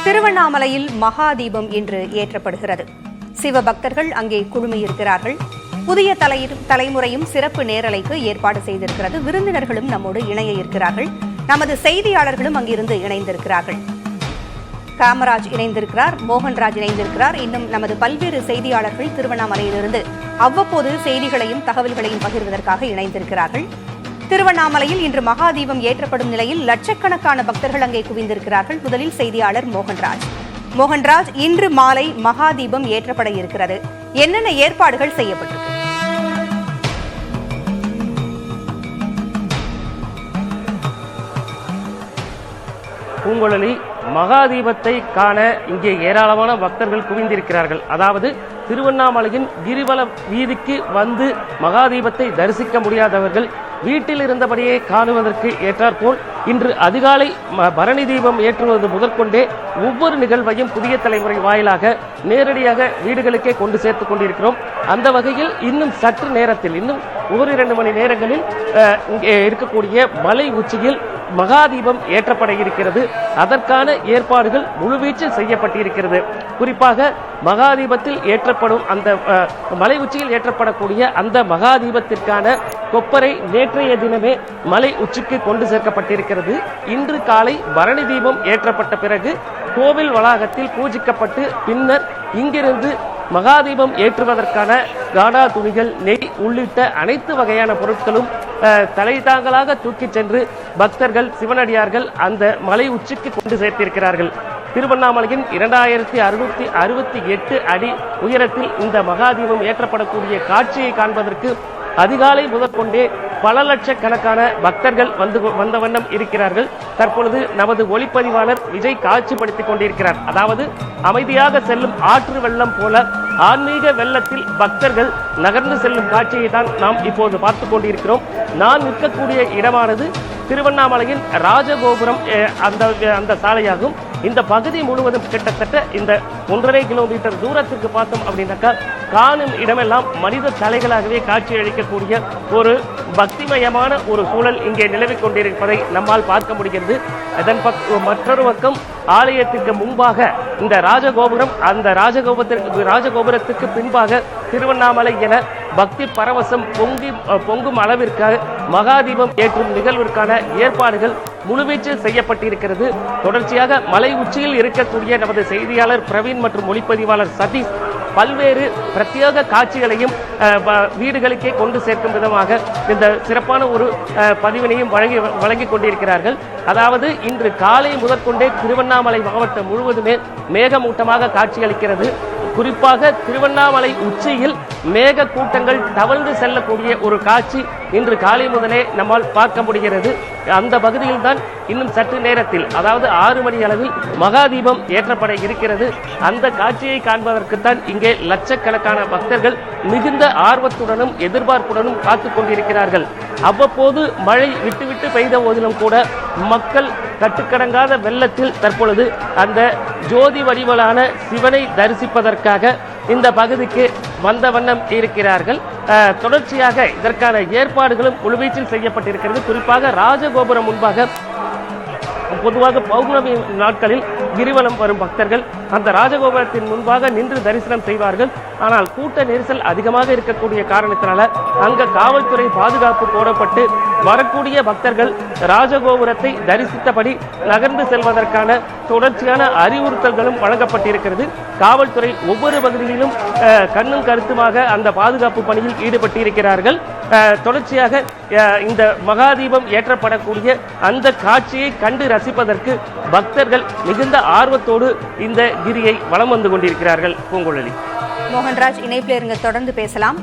திருவண்ணாமலையில் மகாதீபம் இன்று ஏற்றப்படுகிறது. சிவபக்தர்கள் அங்கே குழுமியிருக்கிறார்கள். புதிய தலைமுறையும் சிறப்பு நேரலைக்கு ஏற்பாடு செய்திருக்கிறது. விருந்தினர்களும் நம்மோடு இணைய இருக்கிறார்கள். நமது செய்தியாளர்களும் அங்கிருந்து இணைந்திருக்கிறார்கள். காமராஜ் இணைந்திருக்கிறார், மோகன்ராஜ் இணைந்திருக்கிறார். இன்னும் நமது பல்வேறு செய்தியாளர்கள் திருவண்ணாமலையிலிருந்து அவ்வப்போது செய்திகளையும் தகவல்களையும் பகிர்வதற்காக இணைந்திருக்கிறார்கள். திருவண்ணாமலையில் இன்று மகாதீபம் ஏற்றப்படும் நிலையில் லட்சக்கணக்கான பக்தர்கள் அங்கே குவிந்திருக்கிறார்கள். முதலில் செய்தியாளர் மோகன்ராஜ், இன்று மாலை மகாதீபம் ஏற்றப்பட இருக்கிறது. என்னென்ன ஏற்பாடுகள் செய்யப்பட்டிருக்கு? பூங்குழலி, மகாதீபத்தை காண இங்கே ஏராளமான பக்தர்கள் குவிந்திருக்கிறார்கள். அதாவது திருவண்ணாமலையின் கிரிவல வீதிக்கு வந்து மகாதீபத்தை தரிசிக்க முடியாதவர்கள் வீட்டில் இருந்தபடியே காணுவதற்கு ஏற்றாற்போல் இன்று அதிகாலை பரணி தீபம் ஏற்றுவது முதற்கொண்டே ஒவ்வொரு நிகழ்வையும் புதிய தலைமுறை வாயிலாக நேரடியாக வீடுகளுக்கே கொண்டு சேர்த்துக் கொண்டிருக்கிறோம். அந்த வகையில் இன்னும் சற்று நேரத்தில், இன்னும் 1-2 மணி நேரங்களில் இங்கே இருக்கக்கூடிய மலை உச்சியில் மகாதீபம் ஏற்றப்பட இருக்கிறது. அதற்கான ஏற்பாடுகள் முழுவீச்சில் செய்யப்பட்டிருக்கிறது. குறிப்பாக மகாதீபத்தில் ஏற்றப்படும் அந்த மலை உச்சியில் ஏற்றப்படக்கூடிய அந்த மகாதீபத்திற்கான கொப்பரை நேற்றைய தினமே மலை உச்சிக்கு கொண்டு சேர்க்கப்பட்டிருக்கிறது. இன்று காலை பரணி தீபம் ஏற்றப்பட்ட பிறகு கோவில் வளாகத்தில் பூஜிக்கப்பட்டு பின்னர் இங்கிருந்து மகாதீபம் ஏற்றுவதற்கான காடா துணிகள், நெய் உள்ளிட்ட அனைத்து வகையான பொருட்களும் தலைதாங்களாக தூக்கிச் சென்று பக்தர்கள், சிவனடியார்கள் அந்த மலை உச்சிக்கு கொண்டு சேர்த்திருக்கிறார்கள். திருவண்ணாமலையின் 2668 அடி உயரத்தில் இந்த மகாதீபம் ஏற்றப்படக்கூடிய காட்சியை காண்பதற்கு அதிகாலை முதற்கொண்டே பல லட்சக்கணக்கான பக்தர்கள் வந்த வண்ணம் இருக்கிறார்கள். தற்பொழுது நமது ஒளிப்பதிவாளர் விஜய் காட்சிப்படுத்திக் கொண்டிருக்கிறார். அதாவது அமைதியாக செல்லும் ஆற்று வெள்ளம் போல ஆன்மீக வெள்ளத்தில் பக்தர்கள் நகர்ந்து செல்லும் காட்சியை தான் நாம் இப்போது பார்த்து கொண்டிருக்கிறோம். நான் நிற்கக்கூடிய இடமானது திருவண்ணாமலையின் ராஜகோபுரம் அந்த சாலையாகும். இந்த பகுதி முழுவதும் கிட்டத்தட்ட இந்த 1.5 கிலோமீட்டர் தூரத்திற்கு பார்த்தோம் அப்படின்னாக்கா காணும் இடமெல்லாம் மனித தலைகளாகவே காட்சி அளிக்கக்கூடிய ஒரு பக்திமயமான ஒரு சூழல் இங்கே நிலவிக் கொண்டிருப்பதை நம்மால் பார்க்க முடிகிறது. அதன் மற்றொரு பக்கம் ஆலயத்திற்கு முன்பாக இந்த ராஜகோபுரம், அந்த ராஜகோபுரத்துக்கு பின்பாக திருவண்ணாமலை என பக்தி பரவசம் பொங்கும் அளவிற்காக மகாதீபம் ஏற்றும் நிகழ்விற்கான ஏற்பாடுகள் முழுவீச்சில் செய்யப்பட்டிருக்கிறது. தொடர்ச்சியாக மலை உச்சியில் இருக்கக்கூடிய நமது செய்தியாளர் பிரவீன் மற்றும் ஒளிப்பதிவாளர் சதீஷ் பல்வேறு பிரத்யேக காட்சிகளையும் வீடுகளுக்கே கொண்டு சேர்க்கும் விதமாக இந்த சிறப்பான ஒரு பதிவினையும் வழங்கி கொண்டிருக்கிறார்கள். அதாவது இன்று காலை முதற்கொண்டே திருவண்ணாமலை மாவட்டம் முழுவதுமே மேகமூட்டமாக காட்சியளிக்கிறது. குறிப்பாக திருவண்ணாமலை உச்சியில் மேக கூட்டங்கள் தவழ்ந்து செல்லக்கூடிய ஒரு காட்சி இன்று காலை முதலே நம்மால் பார்க்க முடிகிறது. அந்த பகுதியில் தான் இன்னும் சற்று நேரத்தில், அதாவது 6 மணி அளவில் மகாதீபம் ஏற்றப்பட இருக்கிறது. அந்த காட்சியை காண்பதற்குத்தான் இங்கே லட்சக்கணக்கான பக்தர்கள் மிகுந்த ஆர்வத்துடனும் எதிர்பார்ப்புடனும் காத்துக் கொண்டிருக்கிறார்கள். அவ்வப்போது மழை விட்டு பெய்த போதிலும் கூட மக்கள் கட்டுக்கடங்காத வெள்ளத்தில் தற்பொழுது அந்த ஜோதி வடிவலான சிவனை தரிசிப்பதற்காக இந்த பகுதிக்கு வந்த வண்ணம் இருக்கிறார்கள். தொடர்ச்சியாக இதற்கான ஏற்பாடுகளும் முழுவீச்சில் செய்யப்பட்டிருக்கிறது. குறிப்பாக ராஜகோபுரம் முன்பாக பொதுவாக பௌர்ணமி நாட்களில் கிரிவலம் வரும் பக்தர்கள் அந்த ராஜகோபுரத்தின் முன்பாக நின்று தரிசனம் செய்வார்கள். ஆனால் கூட்ட நெரிசல் அதிகமாக இருக்கக்கூடிய காரணத்தினால அங்க காவல்துறை பாதுகாப்பு போடப்பட்டு வரக்கூடிய பக்தர்கள் ராஜகோபுரத்தை தரிசித்தபடி நகர்ந்து செல்வதற்கான தொடர்ச்சியான அறிவுறுத்தல்களும் வழங்கப்பட்டிருக்கிறது. காவல்துறை ஒவ்வொரு பகுதியிலும் கண்ணும் கருத்துமாக அந்த பாதுகாப்பு பணியில் ஈடுபட்டிருக்கிறார்கள். தொடர்ச்சியாக இந்த மகாதீபம் ஏற்றப்படக்கூடிய அந்த காட்சியை கண்டு ரசிப்பதற்கு பக்தர்கள் மிகுந்த ஆர்வத்தோடு இந்த கிரியை வலம் வந்து கொண்டிருக்கிறார்கள். பூங்குழலி, மோகன்ராஜ் இணைப்பில் இருங்க, தொடர்ந்து பேசலாம்.